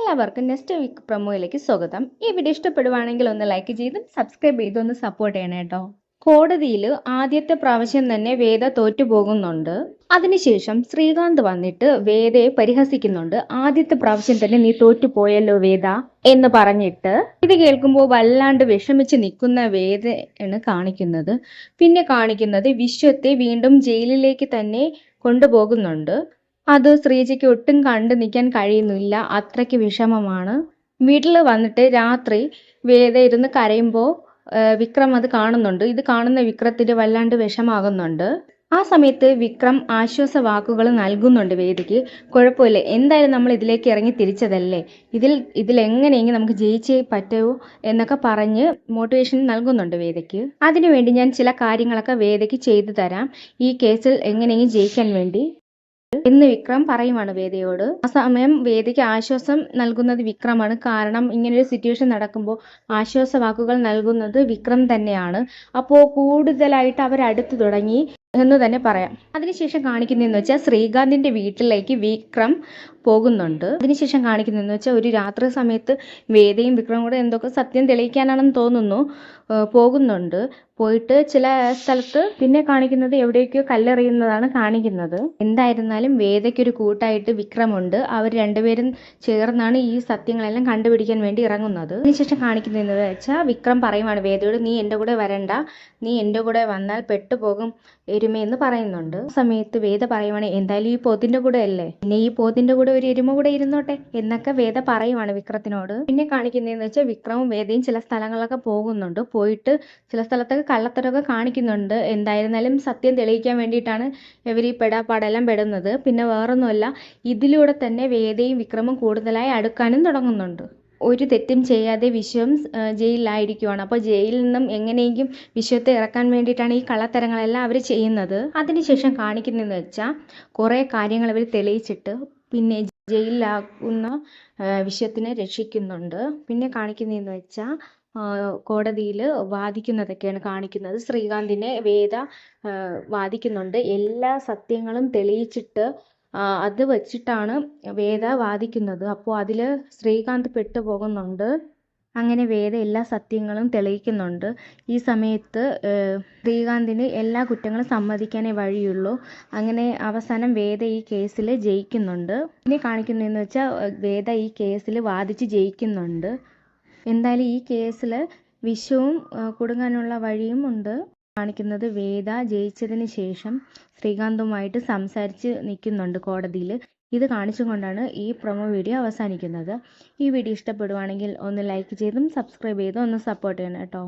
എല്ലാവർക്കും next week പ്രൊമോയിലേക്ക് സ്വാഗതം. ഈ വീഡിയോ ഇഷ്ടപ്പെടുവാണെങ്കിൽ ഒന്ന് ലൈക്ക് ചെയ്തും സബ്സ്ക്രൈബ് ചെയ്തും ഒന്ന് സപ്പോർട്ട് ചെയ്യണം കേട്ടോ. കോടതിയിൽ ആദ്യത്തെ പ്രാവശ്യം തന്നെ വേദ തോറ്റുപോകുന്നുണ്ട്. അതിനുശേഷം ശ്രീകാന്ത് വന്നിട്ട് വേദയെ പരിഹസിക്കുന്നുണ്ട്. ആദ്യത്തെ പ്രാവശ്യം തന്നെ നീ തോറ്റുപോയല്ലോ വേദ എന്ന് പറഞ്ഞിട്ട്. ഇത് കേൾക്കുമ്പോൾ വല്ലാണ്ട് വിഷമിച്ച് നിൽക്കുന്ന വേദയാണ് കാണിക്കുന്നത്. പിന്നെ കാണിക്കുന്നത് വിശ്വത്തെ വീണ്ടും ജയിലിലേക്ക് തന്നെ കൊണ്ടുപോകുന്നുണ്ട്. അത് ശ്രീജയ്ക്ക് ഒട്ടും കണ്ടു നിൽക്കാൻ കഴിയുന്നില്ല. അത്രയ്ക്ക് വിഷമമാണ്. വീട്ടിൽ വന്നിട്ട് രാത്രി വേദ ഇരുന്ന് കരയുമ്പോൾ വിക്രം അത് കാണുന്നുണ്ട്. ഇത് കാണുന്ന വിക്രത്തിന് വല്ലാണ്ട് വിഷമാകുന്നുണ്ട്. ആ സമയത്ത് വിക്രം ആശ്വാസ വാക്കുകൾ നൽകുന്നുണ്ട് വേദയ്ക്ക്. കുഴപ്പമില്ല, എന്തായാലും നമ്മൾ ഇതിലേക്ക് ഇറങ്ങി തിരിച്ചതല്ലേ, ഇതിലെങ്ങനെയെങ്കിലും നമുക്ക് ജയിച്ചേ പറ്റൂ എന്നൊക്കെ പറഞ്ഞ് മോട്ടിവേഷൻ നൽകുന്നുണ്ട് വേദയ്ക്ക്. അതിനുവേണ്ടി ഞാൻ ചില കാര്യങ്ങളൊക്കെ വേദയ്ക്ക് ചെയ്തു തരാം, ഈ കേസിൽ എങ്ങനെയെങ്കിലും ജയിക്കാൻ വേണ്ടി എന്ന് വിക്രം പറയുവാണ് വേദയോട്. ആ സമയം വേദയ്ക്ക് ആശ്വാസം നൽകുന്നത് വിക്രമാണ്. കാരണം ഇങ്ങനൊരു സിറ്റുവേഷൻ നടക്കുമ്പോൾ ആശ്വാസ വാക്കുകൾ നൽകുന്നത് വിക്രം തന്നെയാണ്. അപ്പോൾ കൂടുതലായിട്ട് അവരടുത്ത് തുടങ്ങി എന്ന് തന്നെ പറയാം. അതിനുശേഷം കാണിക്കുന്നതെന്ന് വെച്ചാൽ ശ്രീകാന്തിന്റെ വീട്ടിലേക്ക് വിക്രം പോകുന്നുണ്ട്. അതിനുശേഷം കാണിക്കുന്നതെന്ന് വെച്ചാൽ ഒരു രാത്രി സമയത്ത് വേദയും വിക്രം കൂടെ എന്തൊക്കെ സത്യം തെളിയിക്കാനാണെന്ന് തോന്നുന്നു പോകുന്നുണ്ട്. പോയിട്ട് ചില സ്ഥലത്ത് പിന്നെ കാണിക്കുന്നത് എവിടേക്കോ കല്ലെറിയുന്നതാണ് കാണിക്കുന്നത്. എന്തായിരുന്നാലും വേദയ്ക്കൊരു കൂട്ടായിട്ട് വിക്രമുണ്ട്. അവർ രണ്ടുപേരും ചേർന്നാണ് ഈ സത്യങ്ങളെല്ലാം കണ്ടുപിടിക്കാൻ വേണ്ടി ഇറങ്ങുന്നത്. അതിനുശേഷം കാണിക്കുന്നതെന്ന് വെച്ചാൽ വിക്രം പറയുവാണ് വേദയോട്, നീ എൻ്റെ കൂടെ വരണ്ട, നീ എൻ്റെ കൂടെ വന്നാൽ പെട്ടുപോകും എരുമയെന്ന് പറയുന്നുണ്ട്. ആ സമയത്ത് വേദ പറയുവാണ്, എന്തായാലും ഈ പോത്തിന്റെ കൂടെ അല്ലേ, പിന്നെ ഈ പോത്തിന്റെ കൂടെ ഒരു എരുമ കൂടെ ഇരുന്നോട്ടെ എന്നൊക്കെ വേദ പറയുവാണ് വിക്രത്തിനോട്. പിന്നെ കാണിക്കുന്നതെന്ന് വെച്ചാൽ വിക്രമും വേദയും ചില സ്ഥലങ്ങളൊക്കെ പോകുന്നുണ്ട്. പോയിട്ട് ചില സ്ഥലത്തൊക്കെ കള്ളത്തരമൊക്കെ കാണിക്കുന്നുണ്ട്. എന്തായിരുന്നാലും സത്യം തെളിയിക്കാൻ വേണ്ടിയിട്ടാണ് ഇവർ ഈ പെടാപ്പാടെല്ലാം പെടുന്നത്. പിന്നെ വേറൊന്നുമല്ല, ഇതിലൂടെ തന്നെ വേദയും വിക്രമും കൂടുതലായി അടുക്കാനും തുടങ്ങുന്നുണ്ട്. ഒരു തെറ്റും ചെയ്യാതെ വിശ്വം ജയിലിലായിരിക്കുവാണ്. അപ്പോൾ ജയിലിൽ നിന്നും എങ്ങനെയെങ്കിലും വിശ്വത്തെ ഇറക്കാൻ വേണ്ടിയിട്ടാണ് ഈ കള്ളത്തരങ്ങളെല്ലാം അവർ ചെയ്യുന്നത്. അതിനുശേഷം കാണിക്കുന്നതെന്ന് വെച്ചാൽ കുറേ കാര്യങ്ങൾ അവർ തെളിയിച്ചിട്ട് പിന്നെ ജയിലിലാകുന്ന വിശ്വത്തിനെ രക്ഷിക്കുന്നുണ്ട്. പിന്നെ കാണിക്കുന്നതെന്ന് വെച്ചാൽ കോടതിയിൽ വാദിക്കുന്നതൊക്കെയാണ് കാണിക്കുന്നത്. ശ്രീകാന്തിനെ വേദ വാദിക്കുന്നുണ്ട്. എല്ലാ സത്യങ്ങളും തെളിയിച്ചിട്ട് അത് വെച്ചിട്ടാണ് വേദ വാദിക്കുന്നത്. അപ്പോൾ അതിൽ ശ്രീകാന്ത് പെട്ടുപോകുന്നുണ്ട്. അങ്ങനെ വേദ എല്ലാ സത്യങ്ങളും തെളിയിക്കുന്നുണ്ട്. ഈ സമയത്ത് ശ്രീകാന്തിന് എല്ലാ കുറ്റങ്ങളും സമ്മതിക്കാനേ വഴിയുള്ളൂ. അങ്ങനെ അവസാനം വേദ ഈ കേസിൽ ജയിക്കുന്നുണ്ട്. പിന്നെ കാണിക്കുന്നതെന്ന് വെച്ചാൽ വേദ ഈ കേസിൽ വാദിച്ച് ജയിക്കുന്നുണ്ട്. എന്തായാലും ഈ കേസിൽ വിശ്വവും കുടുങ്ങാനുള്ള വഴിയും ഉണ്ട്. കാണിക്കുന്നത് വേദ ജയിച്ചതിന് ശേഷം ശ്രീകാന്തുമായിട്ട് സംസാരിച്ച് നിൽക്കുന്നുണ്ട് കോടതിയിൽ. ഇത് കാണിച്ചുകൊണ്ടാണ് ഈ പ്രൊമോ വീഡിയോ അവസാനിക്കുന്നത്. ഈ വീഡിയോ ഇഷ്ടപ്പെടുവാണെങ്കിൽ ഒന്ന് ലൈക്ക് ചെയ്തും സബ്സ്ക്രൈബ് ചെയ്തും ഒന്ന് സപ്പോർട്ട് ചെയ്യണം കേട്ടോ.